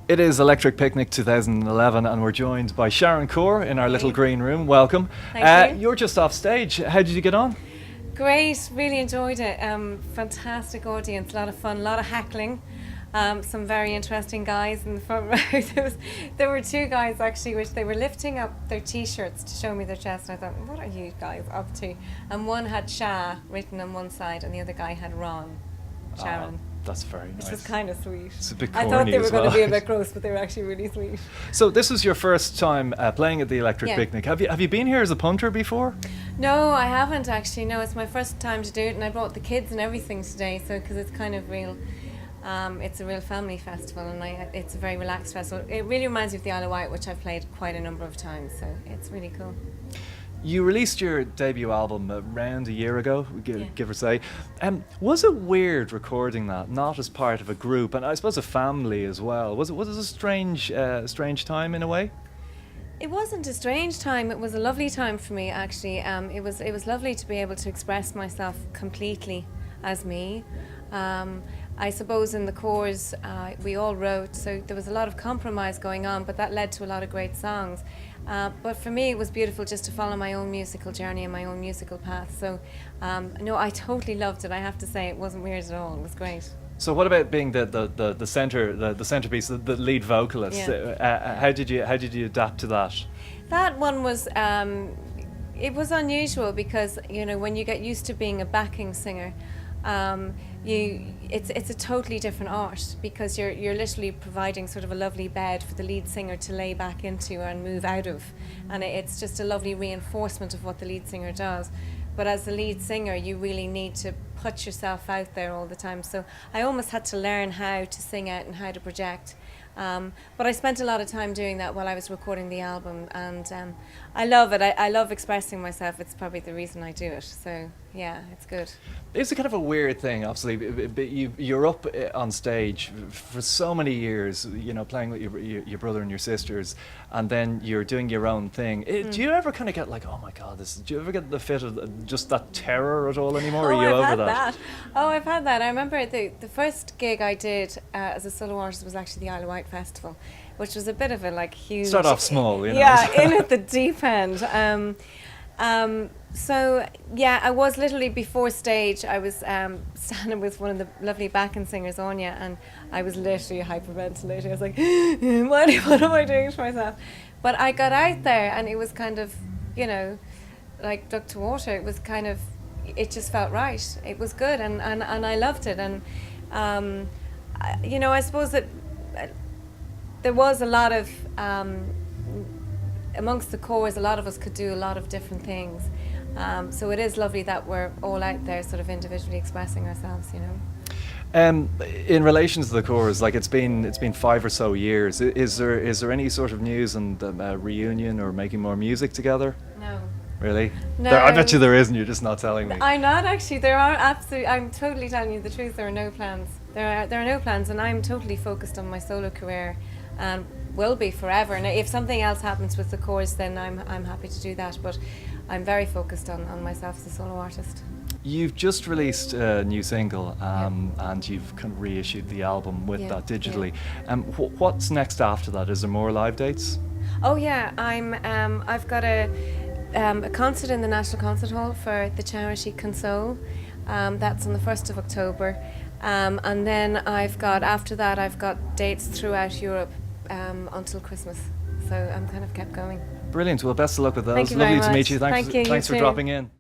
It is Electric Picnic 2011 and we're joined by Sharon Corr in our little green room. Welcome. Thank you. You're just off stage. How did you get on? Great, really enjoyed it. Fantastic audience, a lot of fun, a lot of heckling. Some very interesting guys in the front row. There were two guys actually, which they were lifting up their t-shirts to show me their chest, and I thought, what are you guys up to? And one had Sha written on one side and the other guy had Sharon. That's very nice. Which was kind of sweet. It's a bit I corny thought they were as going well. to be a bit gross, but they were actually really sweet. So this is your first time playing at the Electric Yeah. Picnic. Have you been here as a punter before? No, I haven't actually. No, it's my first time to do it, and I brought the kids and everything today. So because it's kind of real, it's a real family festival, and it's a very relaxed festival. It really reminds me of the Isle of Wight, which I've played quite a number of times. So it's really cool. You released your debut album around a year ago, Yeah. give or say. Was it weird recording that, not as part of a group, and I suppose a family as well? Was it a strange time in a way? It wasn't a strange time. It was a lovely time for me, actually. It was lovely to be able to express myself completely as me. I suppose in the chorus we all wrote, so there was a lot of compromise going on, but that led to a lot of great songs. But for me, it was beautiful just to follow my own musical journey and my own musical path. So, no, I totally loved it. I have to say, it wasn't weird at all. It was great. So what about being the centerpiece, the lead vocalist? Yeah. How did you adapt to that? That one was it was unusual because when you get used to being a backing singer, it's a totally different art because you're literally providing sort of a lovely bed for the lead singer to lay back into and move out of, and it's just a lovely reinforcement of what the lead singer does. But as the lead singer, you really need to put yourself out there all the time. So I almost had to learn how to sing out and how to project. But I spent a lot of time doing that while I was recording the album, and I love it. I love expressing myself. It's probably the reason I do it. So yeah, it's good. It's a kind of a weird thing, obviously. You're up on stage for so many years, playing with your brother and your sisters, and then you're doing your own thing. Do you ever kind of get like, oh my God, do you ever get the fit of just that terror at all anymore? Are you over that? Oh, I've had that. I remember the first gig I did as a solo artist was actually the Isle of Wight Festival, which was a bit of a huge... Start off small, Yeah, in at the deep end. So yeah, I was literally before stage. I was standing with one of the lovely backing singers, Anya, and I was literally hyperventilating. I was like, what am I doing to myself? But I got out there, and it was kind of, like duck to water. It was kind of, it just felt right. It was good, and I loved it. And I suppose that there was a lot of amongst the chorus, a lot of us could do a lot of different things. So it is lovely that we're all out there sort of individually expressing ourselves, In relation to the chorus, like it's been 5 or so years. Is there any sort of news and reunion or making more music together? No. Really? No. I bet you there isn't. You're just not telling me. I'm not actually. There are absolutely. I'm totally telling you the truth. There are no plans. There are no plans, and I'm totally focused on my solo career, and will be forever. And if something else happens with the chorus, then I'm happy to do that. But I'm very focused on myself as a solo artist. You've just released a new single, and you've kind of reissued the album with that digitally. What's next after that? Is there more live dates? Oh yeah, I've got a concert in the National Concert Hall for the charity Console. That's on the 1st of October, and then after that I've got dates throughout Europe until Christmas. So I'm kind of kept going. Brilliant. Well, best of luck with those. Thank you Lovely very to meet much. you. Thank you. Thanks for You too. dropping in.